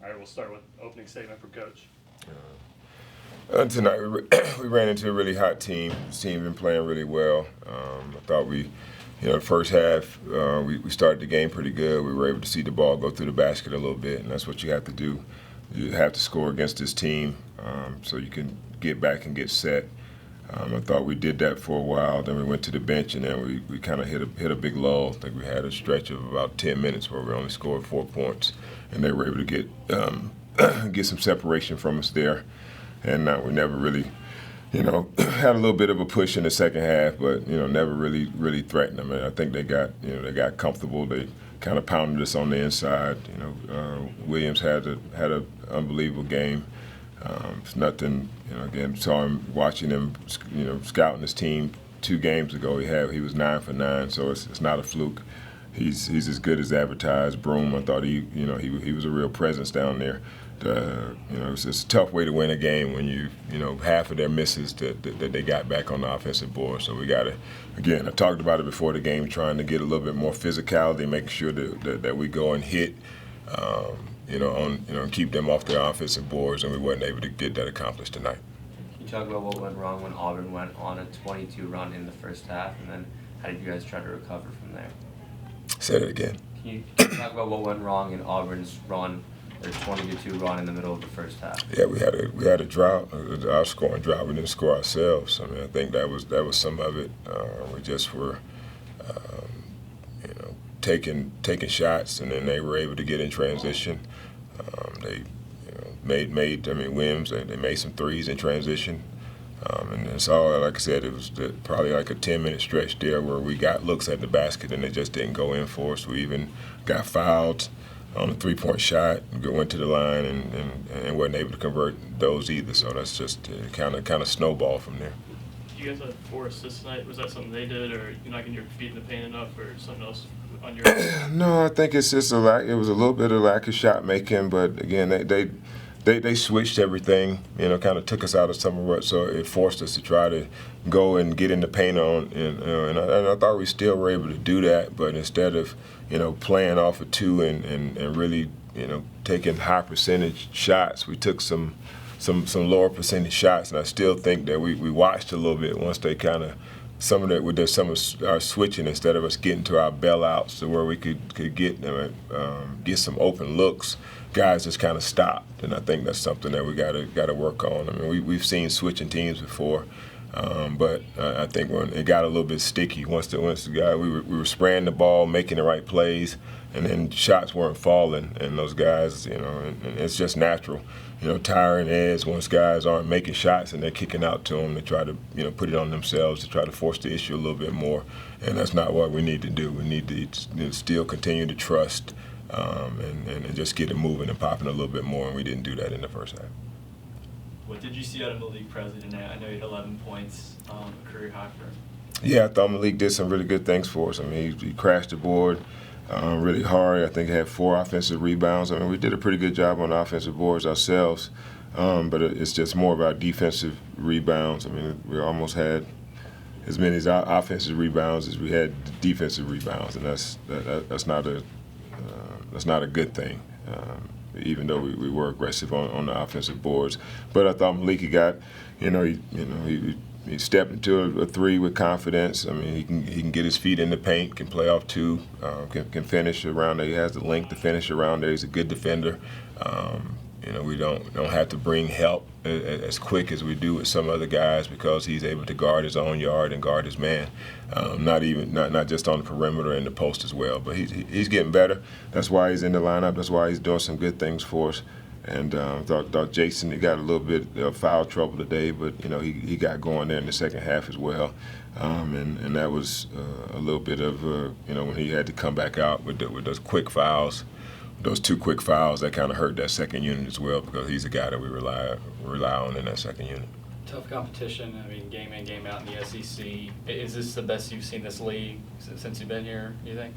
All right, we'll start with opening statement from Coach. Tonight we ran into a really hot team. This team been playing really well. I thought the first half we started the game pretty good. We were able to see the ball go through the basket a little bit, and that's what you have to do. You have to score against this team so you can get back and get set. I thought we did that for a while. Then we went to the bench, and then we kind of hit a big lull. I think we had a stretch of about 10 minutes where we only scored 4 points, and they were able to get some separation from us there. And we never really, had a little bit of a push in the second half, but never really threatened them. I think they got comfortable. They kind of pounded us on the inside. Williams had an unbelievable game. It's nothing. Again, saw him watching him. Scouting his team 2 games ago. He was 9 for 9, so it's not a fluke. He's as good as advertised. Broom, I thought he was a real presence down there. It's a tough way to win a game when half of their misses that they got back on the offensive board. So we got to, again, I talked about it before the game, trying to get a little bit more physicality, making sure that we go and hit, keep them off their offensive boards, and we weren't able to get that accomplished tonight. Can you talk about what went wrong when Auburn went on a 22 run in the first half, and then how did you guys try to recover from there? Say that again. Can you talk about what went wrong in Auburn's run? Their 20-2 run in the middle of the first half. Yeah, we had a drought, our scoring drought. We didn't score ourselves. I mean, I think that was some of it. We just were, taking shots, and then they were able to get in transition. They, Williams. They made some threes in transition. And it's all, like I said, it was probably like a 10-minute stretch there where we got looks at the basket and they just didn't go in for us. We even got fouled on a 3-point shot, went to the line and wasn't able to convert those either. So that's just kind of snowball from there. You guys had 4 assists tonight. Was that something they did, or you're not getting your feet in the paint enough, or something else on your end? No, I think it's just it was a little bit of lack of shot making, but again, they switched everything. Kind of took us out of some of it, so it forced us to try to go and get in the paint on. And I thought we still were able to do that, but instead of playing off of 2 and really taking high percentage shots, we took some lower percentage shots, and I still think that we watched a little bit once they kind of some of our switching, instead of us getting to our bailouts to where we could get some open looks. Guys just kind of stopped, and I think that's something that we got to work on. I mean, we've seen switching teams before, but I think when it got a little bit sticky, once the guy we were spraying the ball, making the right plays, and then shots weren't falling, and those guys, and it's just natural. Tiring heads once guys aren't making shots and they're kicking out to them to try to, put it on themselves, to try to force the issue a little bit more. And that's not what we need to do. We need to still continue to trust and just get it moving and popping a little bit more, and we didn't do that in the first half. What did you see out of Malik Presley tonight? I know he had 11 points, a career high for him. Yeah, I thought Malik did some really good things for us. I mean, he crashed the board really hard. I think he had 4 offensive rebounds. I mean, we did a pretty good job on the offensive boards ourselves, but it's just more about defensive rebounds. I mean, we almost had as many offensive rebounds as we had defensive rebounds, and that's not a good thing. Even though we were aggressive on the offensive boards, but I thought Malik got, he stepped into a 3 with confidence. I mean, he can get his feet in the paint, can play off 2, can finish around there. He has the length to finish around there. He's a good defender. We don't have to bring help as quick as we do with some other guys because he's able to guard his own yard and guard his man. Not just on the perimeter and the post as well. But he's getting better. That's why he's in the lineup. That's why he's doing some good things for us. And thought Jason, he got a little bit of foul trouble today, but he got going there in the second half as well. And that was a little bit of when he had to come back out with those quick fouls. Those 2 quick fouls, that kind of hurt that second unit as well because he's a guy that we rely on in that second unit. Tough competition. I mean, game in, game out in the SEC. Is this the best you've seen this league since you've been here, you think?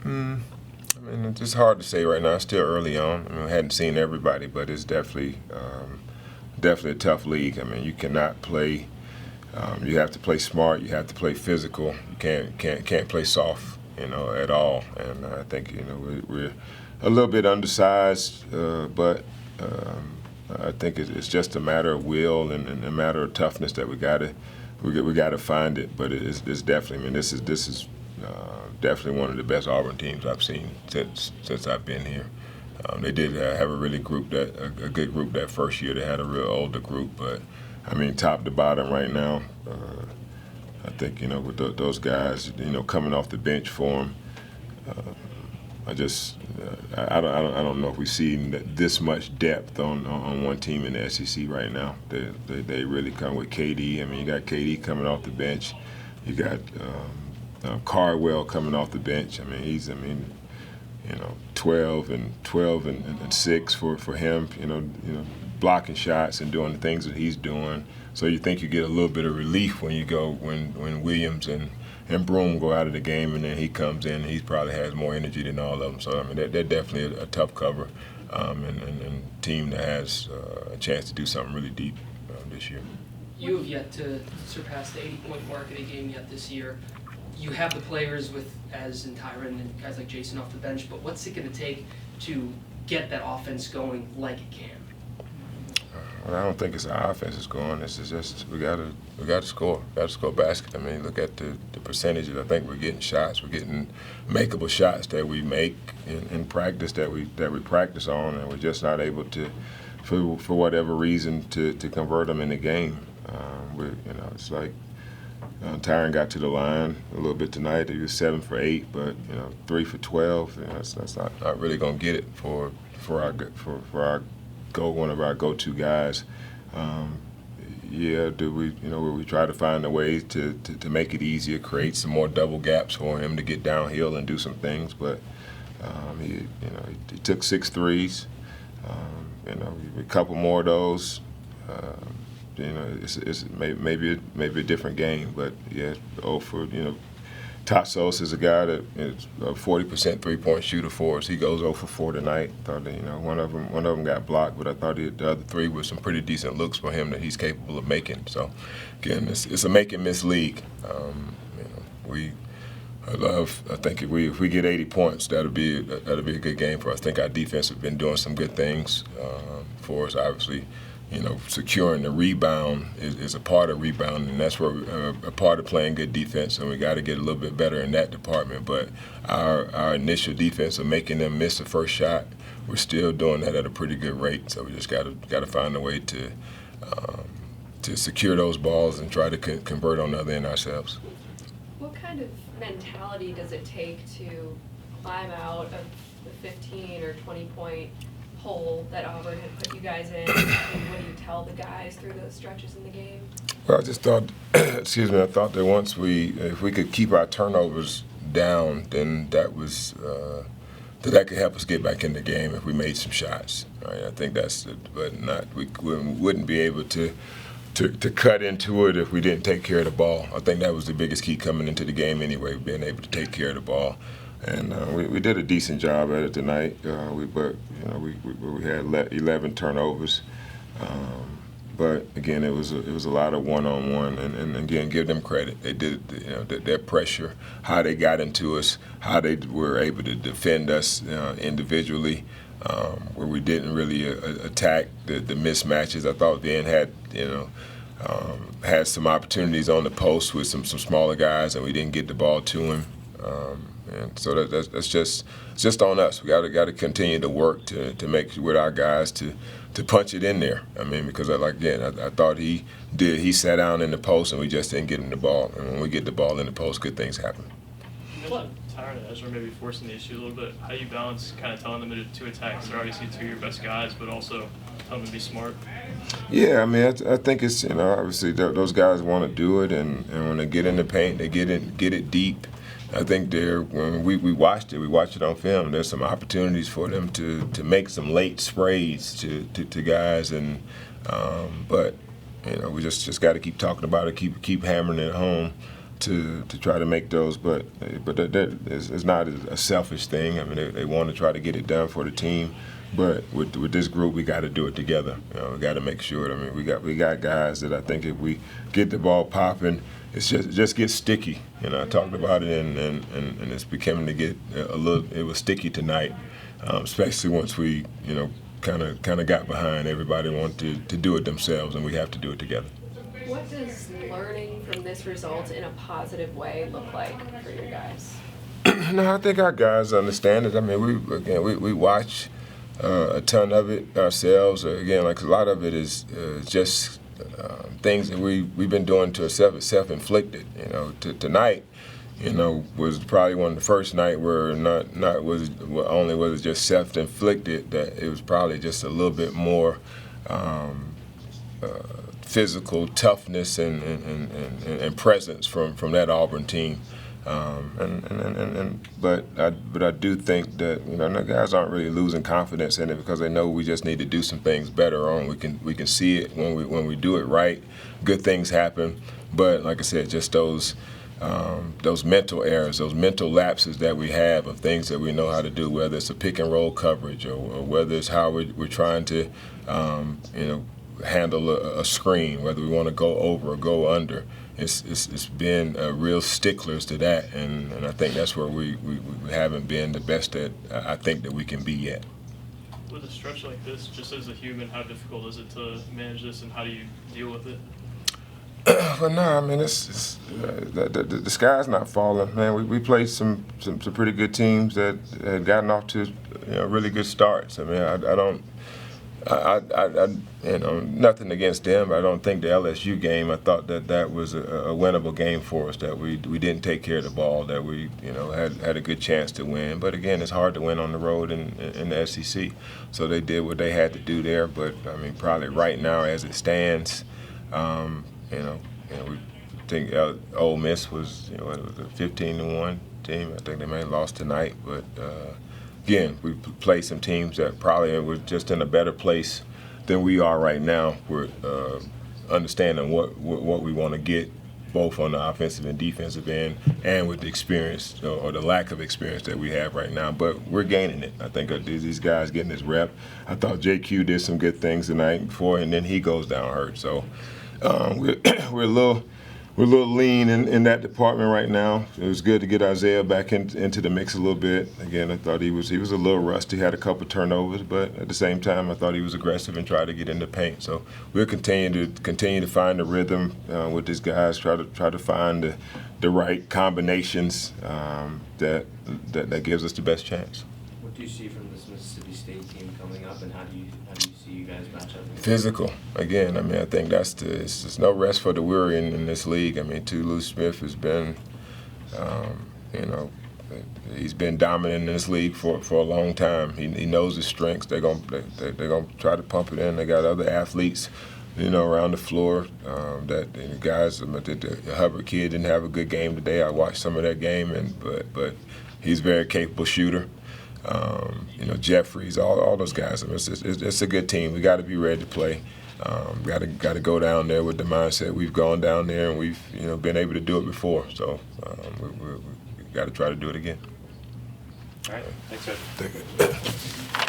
I mean, it's just hard to say right now. It's still early on. I mean, I hadn't seen everybody, but it's definitely a tough league. I mean, you cannot play. You have to play smart. You have to play physical. You can't play soft, at all. And I think a little bit undersized, but I think it's just a matter of will and a matter of toughness that we gotta find it. But it's definitely. I mean, this is definitely one of the best Auburn teams I've seen since I've been here. They did have a really a good group that first year. They had a real older group, but I mean, top to bottom right now, I think with those guys, coming off the bench for them, I don't know if we've seen this much depth on one team in the SEC right now. They really come with KD. I mean, you got KD coming off the bench. You got Cardwell coming off the bench. I mean, he's 12 and 6 for him. Blocking shots and doing the things that he's doing. So you think you get a little bit of relief when Williams and Broome go out of the game, and then he comes in and he probably has more energy than all of them. So I mean, they're definitely a tough cover and team that has a chance to do something really deep this year. You have yet to surpass the 80-point mark in a game yet this year. You have the players as in Tyron and guys like Jason off the bench, but what's it going to take to get that offense going like it can? Well, I don't think it's our offense is going. It's just we got to score. Got to score basket. I mean, look at the percentages. I think we're getting shots. We're getting makeable shots that we make in practice that we practice on, and we're just not able to, for whatever reason, to convert them in the game. It's like Tyron got to the line a little bit tonight. He was 7 for 8, but 3 for 12. That's not really gonna get it for our one of our go-to guys. We try to find a way to make it easier, create some more double gaps for him to get downhill and do some things. But he took 6 threes. A couple more of those. It's maybe a different game, but yeah. Tassos is a guy that is a 40% three-point shooter for us. He goes 0 for 4 tonight. Thought that, one of them got blocked, but I thought the other 3 were some pretty decent looks for him that he's capable of making. So again, it's a make and miss league. I think if we get 80 points, that'll be a good game for us. I think our defense has been doing some good things for us. Obviously, securing the rebound is a part of rebounding, and that's where a part of playing good defense, and we got to get a little bit better in that department. But our initial defense of making them miss the first shot, we're still doing that at a pretty good rate. So we just got to find a way to secure those balls and try to convert on the other end ourselves. What kind of mentality does it take to climb out of the 15 or 20-point hole that Auburn had put you guys in, and what do you tell the guys through those stretches in the game? Well, I just thought, I thought that if we could keep our turnovers down, then that could help us get back in the game if we made some shots. Right? I think we wouldn't be able to cut into it if we didn't take care of the ball. I think that was the biggest key coming into the game anyway, being able to take care of the ball. And we did a decent job at it tonight. We had 11 turnovers, but again, it was a lot of one-on-one. And again, give them credit. They did their pressure, how they got into us, how they were able to defend us individually, where we didn't really attack the mismatches. I thought Ben had some opportunities on the post with some smaller guys, and we didn't get the ball to him. And so that's just on us. We got to continue to work to make with our guys to punch it in there. I mean, because I thought he sat down in the post and we just didn't get him the ball. And when we get the ball in the post, good things happen. You mentioned Tyron and Ezra maybe forcing the issue a little bit. How do you balance kind of telling them to attack? They're obviously 2 of your best guys, but also tell them to be smart. Yeah, I mean, I think it's obviously those guys want to do it, and when they get in the paint, they get it deep. I think when we watched it on film. There's some opportunities for them to make some late sprays to guys, and but we just got to keep talking about it, keep hammering it home to try to make those. But it's not a selfish thing. I mean, they want to try to get it done for the team. But with this group, we got to do it together. We got to make sure. I mean, we got guys that I think if we get the ball popping, it just gets sticky. I talked about it, and it's becoming to get a little. It was sticky tonight, especially once we, kind of got behind. Everybody wanted to do it themselves, and we have to do it together. What does learning from this result in a positive way look like for your guys? No, I think our guys understand it. I mean, we watch a ton of it ourselves. Again, like a lot of it is just things that we've been doing to ourselves. It's self-inflicted. Tonight, was probably one of the first night where was it just self-inflicted. That it was probably just a little bit more physical toughness and presence from that Auburn team. But I do think that the guys aren't really losing confidence in it because they know we just need to do some things better on. We can see it when we do it right. Good things happen, but like I said, just those mental errors, those mental lapses that we have of things that we know how to do, whether it's a pick and roll coverage or whether it's how we're trying to handle a screen, whether we want to go over or go under. It's been real sticklers to that, and I think that's where we haven't been the best that I think that we can be yet. With a stretch like this, just as a human, how difficult is it to manage this, and how do you deal with it? Well, no, I mean the sky's not falling, man. We played some pretty good teams that had gotten off to really good starts. I mean, nothing against them. I don't think the LSU game, I thought that was a winnable game for us, that we didn't take care of the ball, that we had a good chance to win. But again, it's hard to win on the road in the SEC. So they did what they had to do there. But I mean, probably right now as it stands, we think Ole Miss was a 15-1 team. I think they may have lost tonight, but. Again, we played some teams that probably were just in a better place than we are right now. We're understanding what we want to get, both on the offensive and defensive end, and with the experience or the lack of experience that we have right now. But we're gaining it. I think these guys getting this rep. I thought JQ did some good things the night before, and then he goes down hurt. So we're a little lean in that department right now. It was good to get Isaiah back into the mix a little bit. Again, I thought he was a little rusty, had a couple turnovers, but at the same time, I thought he was aggressive and tried to get in the paint. So we'll continue to find the rhythm with these guys, try to find the right combinations that gives us the best chance. What do you see from this Mississippi State team coming up, and how do you see you guys match up? Physical. Again, I mean, I think there's no rest for the weary in this league. I mean, Toulouse Smith has been, he's been dominant in this league for a long time. He knows his strengths. They're gonna try to pump it in. They got other athletes, around the floor. The guys, the Hubbard kid didn't have a good game today. I watched some of that game, but he's a very capable shooter. Jeffries, all those guys. I mean, it's a good team. We got to be ready to play. Got to go down there with the mindset we've gone down there and we've been able to do it before. So we got to try to do it again. All right, thanks, sir. Thank you.